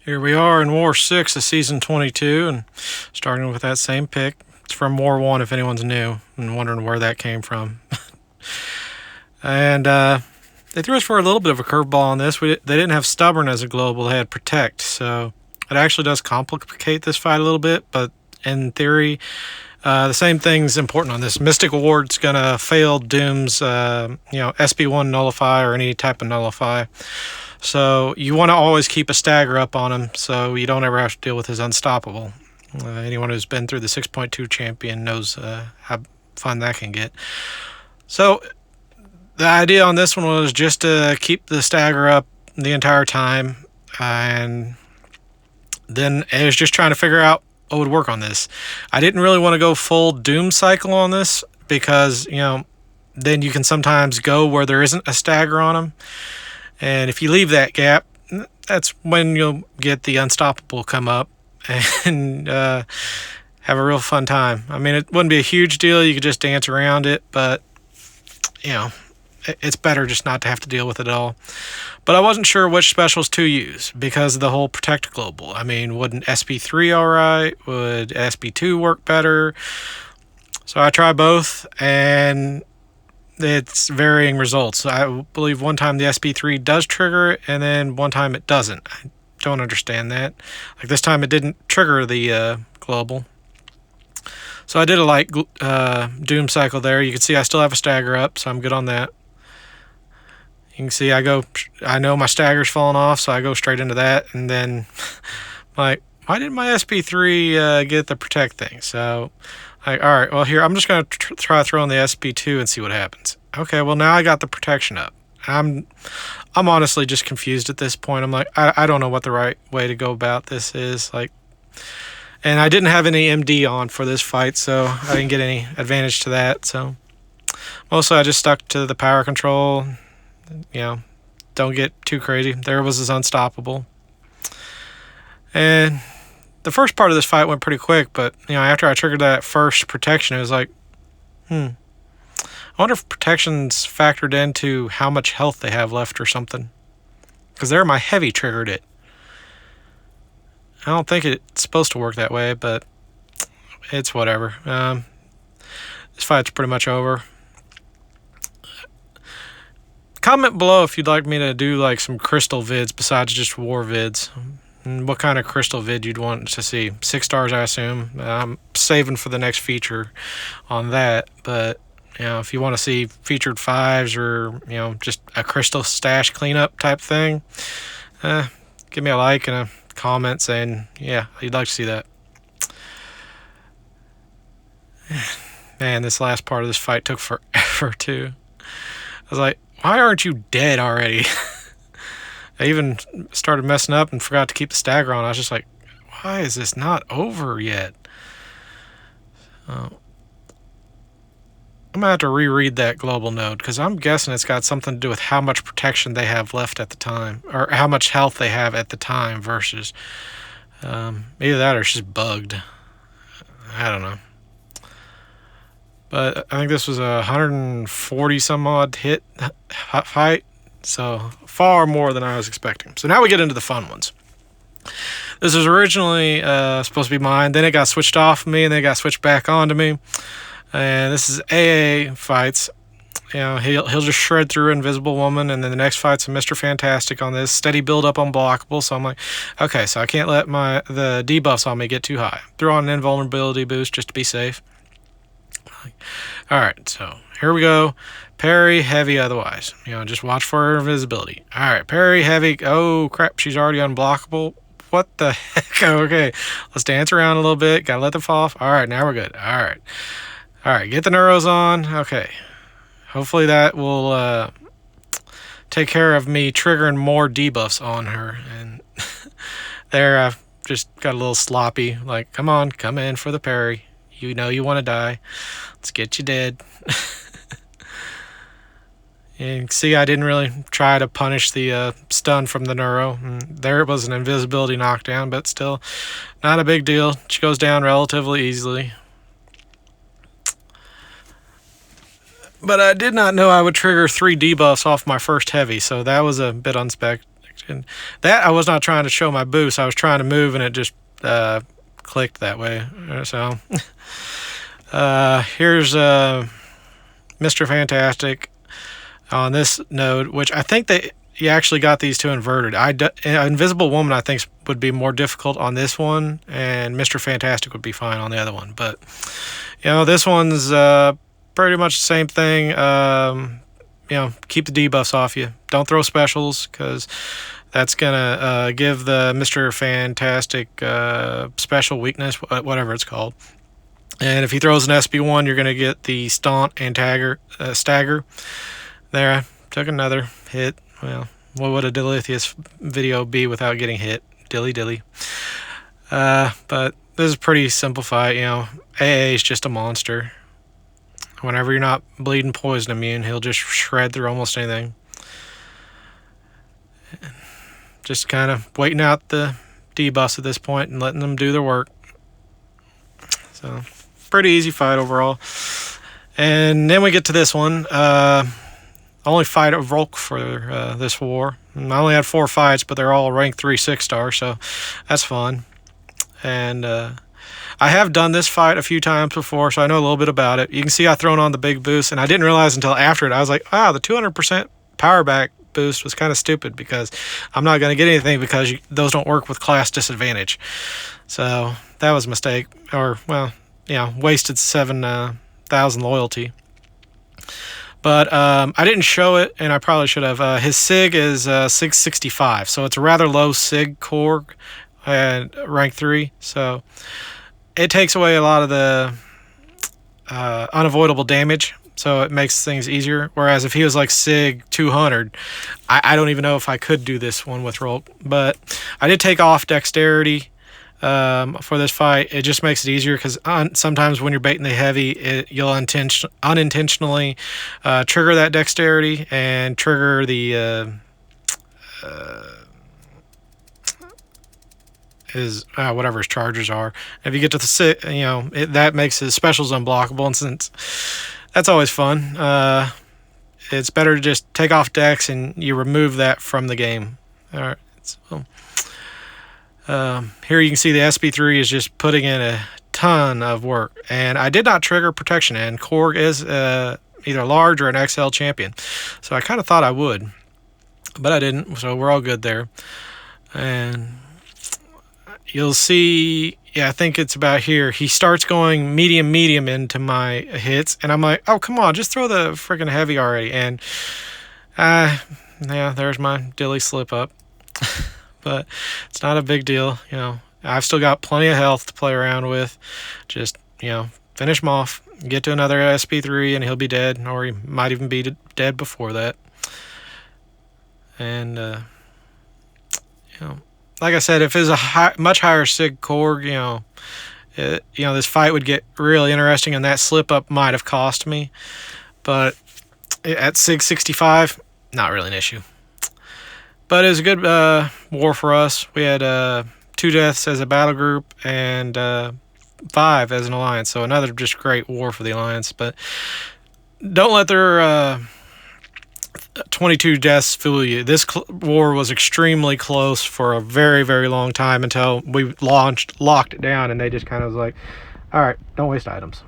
Here we are in War 6 of Season 22, and starting with that same pick. It's from War 1 if anyone's new and wondering where that came from. And they threw us for a little bit of a curveball on this. They didn't have Stubborn as a global, they had Protect, so it actually does complicate this fight a little bit, but in theory, the same thing's important on this. Mystic Ward's gonna fail Doom's, SB1 nullify or any type of nullify. So you want to always keep a stagger up on him so you don't ever have to deal with his unstoppable. Anyone who's been through the 6.2 champion knows how fun that can get. So the idea on this one was just to keep the stagger up the entire time, and then I was just trying to figure out what would work on this. I didn't really want to go full Doom cycle on this because, then you can sometimes go where there isn't a stagger on him. And if you leave that gap, that's when you'll get the unstoppable come up and have a real fun time. I mean, it wouldn't be a huge deal. You could just dance around it, but, it's better just not to have to deal with it at all. But I wasn't sure which specials to use because of the whole Protect Global. I mean, wouldn't SB3 all right? Would SB2 work better? So I tried both, and it's varying results. I believe one time the SB3 does trigger it, and then one time it doesn't. I don't understand that. Like this time it didn't trigger the global. So I did a light Doom cycle there. You can see I still have a stagger up, so I'm good on that. You can see I know my stagger's falling off, so I go straight into that, and then why didn't my SB3 get the Protect thing? So all right, well, here, I'm just going to try throwing the SB2 and see what happens. Okay, well, now I got the protection up. I'm honestly just confused at this point. I'm like, I don't know what the right way to go about this is. And I didn't have any MD on for this fight, so I didn't get any advantage to that. So mostly I just stuck to the power control. Don't get too crazy. There was his unstoppable. And the first part of this fight went pretty quick, but, after I triggered that first protection, it was like, I wonder if protection's factored into how much health they have left or something. Because there my heavy triggered it. I don't think it's supposed to work that way, but it's whatever. This fight's pretty much over. Comment below if you'd like me to do, some crystal vids besides just war vids. What kind of crystal vid you'd want to see. 6 stars, I assume. I'm saving for the next feature on that. But, if you want to see featured 5s or, just a crystal stash cleanup type thing, give me a like and a comment saying, yeah, you'd like to see that. Man, this last part of this fight took forever, too. I was like, why aren't you dead already? I even started messing up and forgot to keep the stagger on. I was just like, why is this not over yet? I'm going to have to reread that global node because I'm guessing it's got something to do with how much protection they have left at the time or how much health they have at the time versus either that or it's just bugged. I don't know. But I think this was a 140 some odd hit fight. So far more than I was expecting. So now we get into the fun ones. This was originally supposed to be mine. Then it got switched off of me, and then it got switched back onto me. And this is AA fights. He'll just shred through Invisible Woman, and then the next fight's a Mr. Fantastic on this. Steady build up unblockable. So I'm like, okay, so I can't let the debuffs on me get too high. Throw on an invulnerability boost just to be safe. All right, so here we go. Parry, heavy otherwise. Just watch for her invisibility. All right, parry, heavy. Oh, crap, she's already unblockable. What the heck? Okay, let's dance around a little bit. Got to let them fall off. All right, now we're good. All right, get the neuros on. Okay, hopefully that will take care of me triggering more debuffs on her. And there I've just got a little sloppy. Like, come on, come in for the parry. You know you want to die. Let's get you dead. You can see I didn't really try to punish the stun from the neuro. There it was an invisibility knockdown, but still not a big deal. She goes down relatively easily. But I did not know I would trigger 3 debuffs off my first heavy, so that was a bit perfect. And that I was not trying to show my boost. I was trying to move, and it just clicked that way. So here's Mr. Fantastic on this node, which I think that you actually got these two inverted. Invisible Woman, I think, would be more difficult on this one, and Mr. Fantastic would be fine on the other one. But, you know, this one's pretty much the same thing. You know, keep the debuffs off you. Don't throw specials, because that's going to give the Mr. Fantastic special weakness, whatever it's called. And if he throws an SB1, you're going to get the Staunt and Stagger. There, I took another hit. Well, what would a Dilithius video be without getting hit? Dilly. But this is pretty simplified, you know. AA is just a monster. Whenever you're not bleeding poison immune, he'll just shred through almost anything. Just kind of waiting out the debuffs at this point and letting them do their work. So, pretty easy fight overall. And then we get to this one. I only fight a Volk for this war. And I only had 4 fights, but they're all rank 3 6-star, so that's fun. And I have done this fight a few times before, so I know a little bit about it. You can see I thrown on the big boost, and I didn't realize until after it. I was like, wow, the 200% power back boost was kind of stupid, because I'm not going to get anything because those don't work with class disadvantage. So that was a mistake. Or, well, yeah, wasted 7,000 loyalty. But I didn't show it, and I probably should have. His SIG is 665, so it's a rather low SIG korg at rank 3. So it takes away a lot of the unavoidable damage, so it makes things easier. Whereas if he was like SIG 200, I don't even know if I could do this one with rulk. But I did take off dexterity for this fight. It just makes it easier, because sometimes when you're baiting the heavy, you'll unintentionally trigger that dexterity and trigger the whatever his charges are. If you get to the that makes his specials unblockable, and since that's always fun, it's better to just take off dex and you remove that from the game. All right, so here you can see the SB3 is just putting in a ton of work, and I did not trigger protection, and korg is either large or an XL champion, so I kind of thought I would, but I didn't, so we're all good there. And you'll see, yeah, I think it's about here, he starts going medium into my hits, and I'm like, oh, come on, just throw the freaking heavy already. And yeah, there's my dilly slip up. But it's not a big deal, you know. I've still got plenty of health to play around with. Just, you know, finish him off, get to another SP3, and he'll be dead, or he might even be dead before that. And, you know, like I said, if it's a much higher SIG korg, you know, this fight would get really interesting, and that slip up might have cost me. But at SIG 65, not really an issue. But it was a good war for us. We had 2 deaths as a battle group and 5 as an alliance. So another just great war for the alliance. But don't let their 22 deaths fool you. This war was extremely close for a very, very long time, until we locked it down, and they just kind of was like, all right, don't waste items.